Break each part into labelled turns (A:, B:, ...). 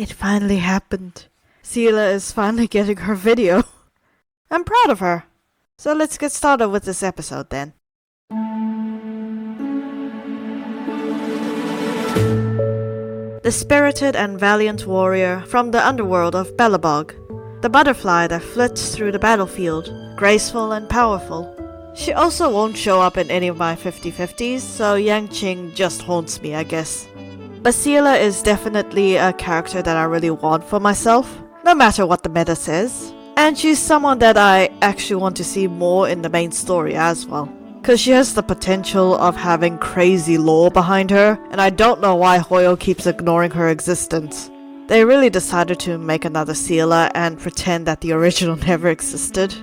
A: It finally happened. Seele is finally getting her video. I'm proud of her. So let's get started with this episode then. The spirited and valiant warrior from the underworld of Belobog. The butterfly that flits through the battlefield, graceful and powerful. She also won't show up in any of my 50/50s, so Yanqing just haunts me, I guess. But Seele is definitely a character that I really want for myself, no matter what the meta says. And she's someone that I actually want to see more in the main story as well. Cause she has the potential of having crazy lore behind her, and I don't know why Hoyo keeps ignoring her existence. They really decided to make another Seele and pretend that the original never existed.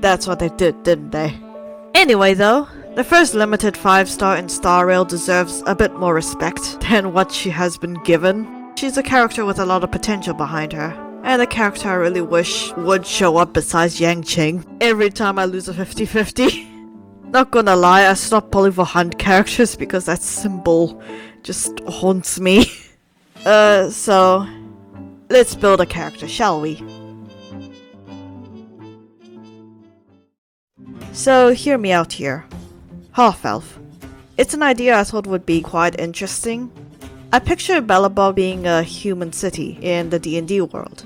A: That's what they did, didn't they? Anyway though, the first limited 5-star in Star Rail deserves a bit more respect than what she has been given. She's a character with a lot of potential behind her, and a character I really wish would show up besides Yanqing every time I lose a 50/50. Not gonna lie, I stopped pulling for hunt characters because that symbol just haunts me. So let's build a character, shall we? So hear me out here. Half-elf. It's an idea I thought would be quite interesting. I picture Belobog being a human city in the D&D world.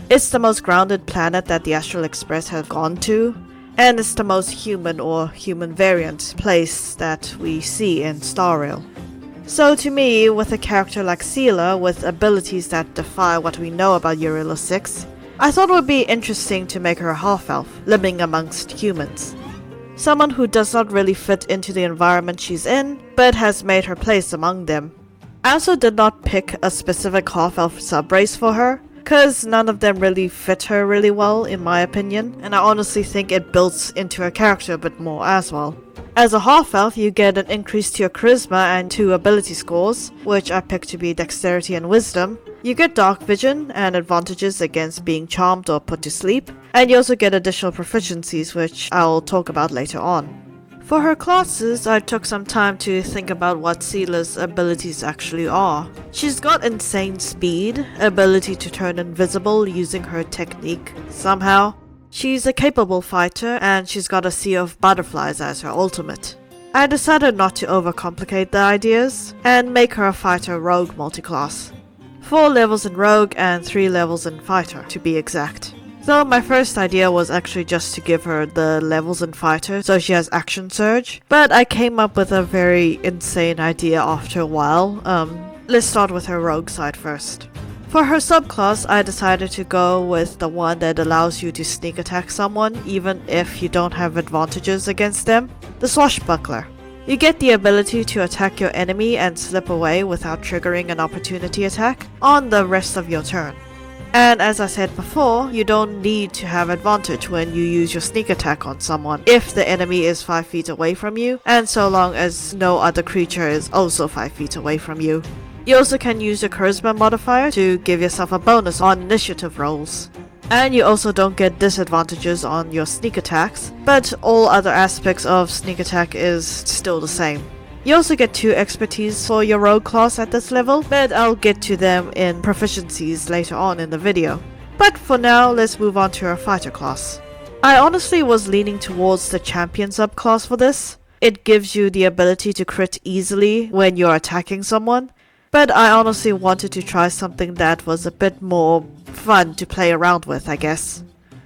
A: It's the most grounded planet that the Astral Express has gone to, and it's the most human or human variant place that we see in Star Rail. So to me, with a character like Seele with abilities that defy what we know about Eurilla 6, I thought it would be interesting to make her a half-elf, living amongst humans. Someone who does not really fit into the environment she's in, but has made her place among them. I also did not pick a specific half-elf sub-race for her, cause none of them really fit her really well in my opinion, and I honestly think it builds into her character a bit more as well. As a half-elf, you get an increase to your charisma and 2 ability scores, which I picked to be dexterity and wisdom. You get dark vision and advantages against being charmed or put to sleep, and you also get additional proficiencies, which I'll talk about later on. For her classes, I took some time to think about what Seele's abilities actually are. She's got insane speed, ability to turn invisible using her technique somehow. She's a capable fighter, and she's got a sea of butterflies as her ultimate. I decided not to overcomplicate the ideas, and make her a fighter rogue multiclass. 4 levels in rogue and 3 levels in fighter, to be exact. Though my first idea was actually just to give her the levels in fighter so she has action surge, but I came up with a very insane idea after a while. Let's start with her rogue side first. For her subclass, I decided to go with the one that allows you to sneak attack someone even if you don't have advantages against them, the Swashbuckler. You get the ability to attack your enemy and slip away without triggering an opportunity attack on the rest of your turn. And as I said before, you don't need to have advantage when you use your sneak attack on someone if the enemy is 5 feet away from you, and so long as no other creature is also 5 feet away from you. You also can use your charisma modifier to give yourself a bonus on initiative rolls. And you also don't get disadvantages on your sneak attacks, but all other aspects of sneak attack is still the same. You also get 2 expertise for your rogue class at this level, but I'll get to them in proficiencies later on in the video. But for now, let's move on to our fighter class. I honestly was leaning towards the champion subclass for this. It gives you the ability to crit easily when you're attacking someone, but I honestly wanted to try something that was a bit more fun to play around with, I guess.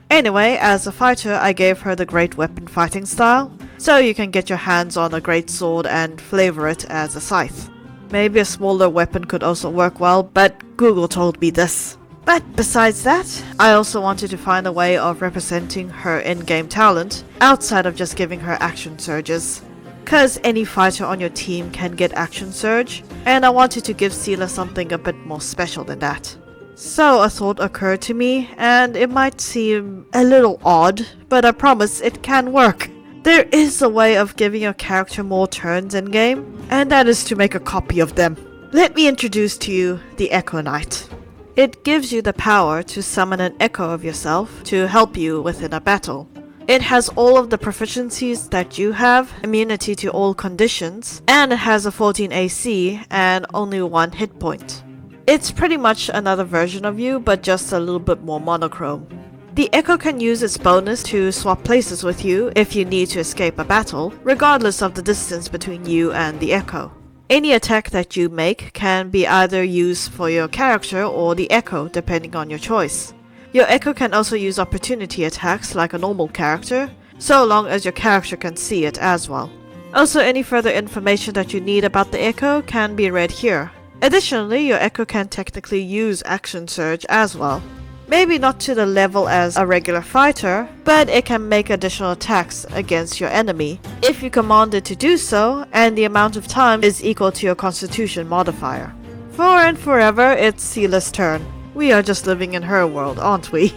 A: Anyway, as a fighter, I gave her the great weapon fighting style, so you can get your hands on a great sword and flavor it as a scythe. Maybe a smaller weapon could also work well, but Google told me this. But besides that, I also wanted to find a way of representing her in-game talent outside of just giving her action surges. Cause any fighter on your team can get action surge, and I wanted to give Seele something a bit more special than that. So a thought occurred to me, and it might seem a little odd, but I promise it can work. There is a way of giving your character more turns in-game, and that is to make a copy of them. Let me introduce to you the Echo Knight. It gives you the power to summon an echo of yourself to help you within a battle. It has all of the proficiencies that you have, immunity to all conditions, and it has a 14 AC and only 1 hit point. It's pretty much another version of you, but just a little bit more monochrome. The Echo can use its bonus to swap places with you if you need to escape a battle, regardless of the distance between you and the Echo. Any attack that you make can be either used for your character or the Echo, depending on your choice. Your Echo can also use opportunity attacks like a normal character, so long as your character can see it as well. Also, any further information that you need about the Echo can be read here. Additionally, your Echo can technically use Action Surge as well. Maybe not to the level as a regular fighter, but it can make additional attacks against your enemy if you command it to do so, and the amount of time is equal to your Constitution modifier. For and forever, it's Seele's turn. We are just living in her world, aren't we?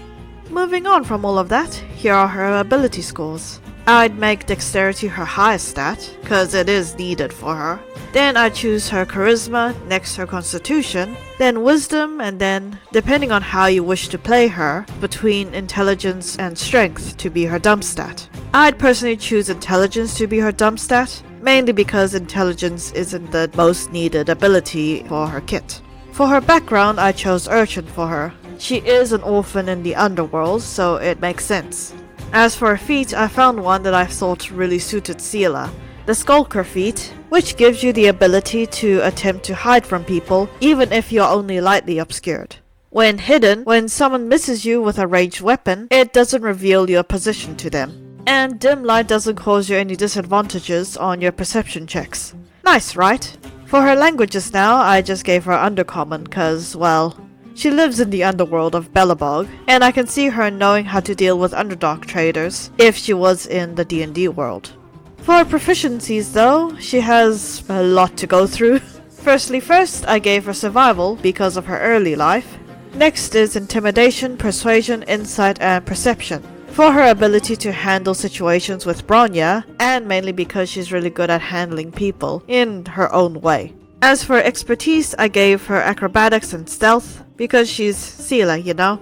A: Moving on from all of that, here are her ability scores. I'd make Dexterity her highest stat, cause it is needed for her. Then I'd choose her Charisma, next her Constitution, then Wisdom, and then, depending on how you wish to play her, between Intelligence and Strength to be her dump stat. I'd personally choose Intelligence to be her dump stat, mainly because Intelligence isn't the most needed ability for her kit. For her background, I chose Urchin for her. She is an orphan in the underworld, so it makes sense. As for her feat, I found one that I thought really suited Seele, the Skulker feat, which gives you the ability to attempt to hide from people even if you're only lightly obscured. When hidden, when someone misses you with a ranged weapon, it doesn't reveal your position to them. And dim light doesn't cause you any disadvantages on your perception checks. Nice, right? For her languages now, I just gave her Undercommon cause, well, she lives in the underworld of Belobog, and I can see her knowing how to deal with Underdark traders if she was in the D&D world. For her proficiencies though, she has a lot to go through. First, I gave her Survival because of her early life. Next is Intimidation, Persuasion, Insight, and Perception, for her ability to handle situations with Bronya, and mainly because she's really good at handling people in her own way. As for expertise, I gave her Acrobatics and Stealth, because she's Seele, you know?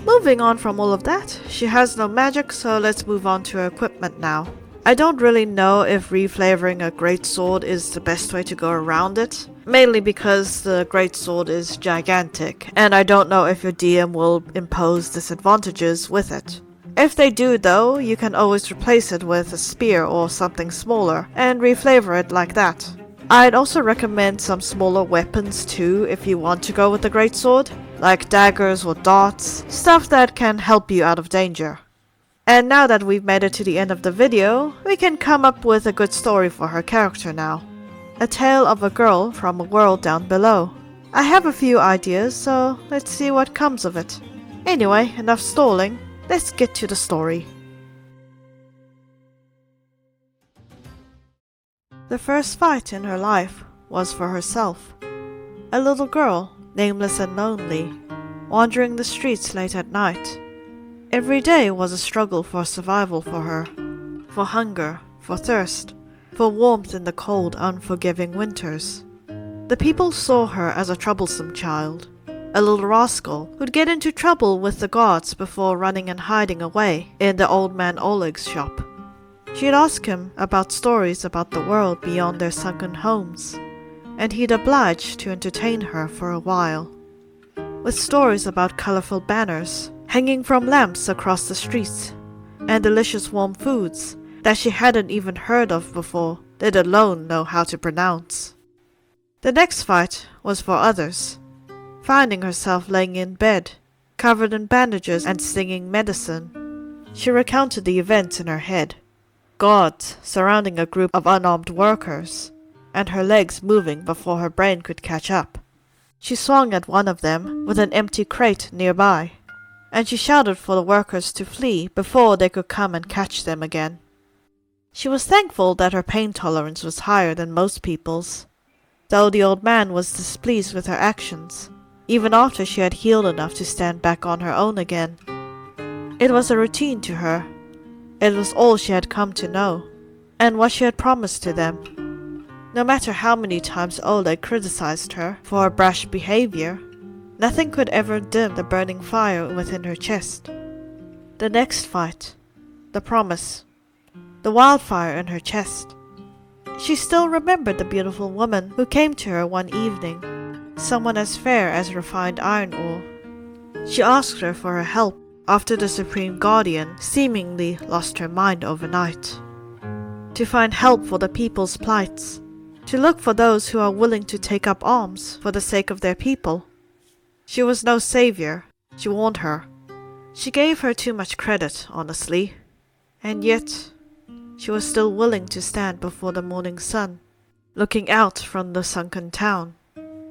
A: Moving on from all of that, she has no magic, so let's move on to her equipment now. I don't really know if reflavoring a greatsword is the best way to go around it, mainly because the greatsword is gigantic, and I don't know if your DM will impose disadvantages with it. If they do though, you can always replace it with a spear or something smaller, and reflavor it like that. I'd also recommend some smaller weapons too if you want to go with the greatsword, like daggers or darts, stuff that can help you out of danger. And now that we've made it to the end of the video, we can come up with a good story for her character now. A tale of a girl from a world down below. I have a few ideas, so let's see what comes of it. Anyway, enough stalling, let's get to the story. The first fight in her life was for herself. A little girl, nameless and lonely, wandering the streets late at night. Every day was a struggle for survival for her. For hunger, for thirst, for warmth in the cold, unforgiving winters. The people saw her as a troublesome child, a little rascal who'd get into trouble with the guards before running and hiding away in the old man Oleg's shop. She'd ask him about stories about the world beyond their sunken homes, and he'd oblige to entertain her for a while, with stories about colorful banners hanging from lamps across the streets, and delicious warm foods that she hadn't even heard of before, let alone know how to pronounce. The next fight was for others, finding herself laying in bed, covered in bandages and stinging medicine. She recounted the events in her head. Guards surrounding a group of unarmed workers, and her legs moving before her brain could catch up. She swung at one of them with an empty crate nearby, and she shouted for the workers to flee before they could come and catch them again. She was thankful that her pain tolerance was higher than most people's, though the old man was displeased with her actions, even after she had healed enough to stand back on her own again. It was a routine to her. It was all she had come to know, and what she had promised to them. No matter how many times Oleg criticized her for her brash behavior, nothing could ever dim the burning fire within her chest. The next fight, the promise, the wildfire in her chest. She still remembered the beautiful woman who came to her one evening, someone as fair as refined iron ore. She asked her for her help after the Supreme Guardian seemingly lost her mind overnight. To find help for the people's plights. To look for those who are willing to take up arms for the sake of their people. She was no savior, she warned her. She gave her too much credit, honestly. And yet, she was still willing to stand before the morning sun, looking out from the sunken town,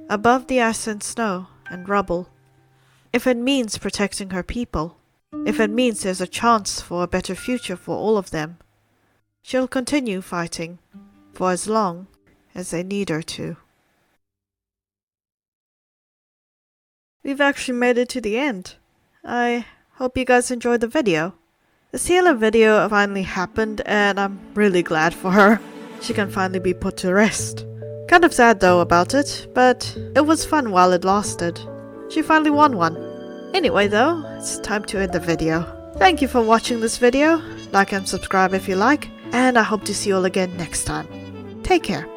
A: above the ice and snow and rubble. If it means protecting her people, if it means there's a chance for a better future for all of them, she'll continue fighting for as long as they need her to. We've actually made it to the end. I hope you guys enjoyed the video. The Seele video finally happened and I'm really glad for her. She can finally be put to rest. Kind of sad though about it, but it was fun while it lasted. She finally won one. Anyway though, it's time to end the video. Thank you for watching this video. Like and subscribe if you like, and I hope to see you all again next time. Take care.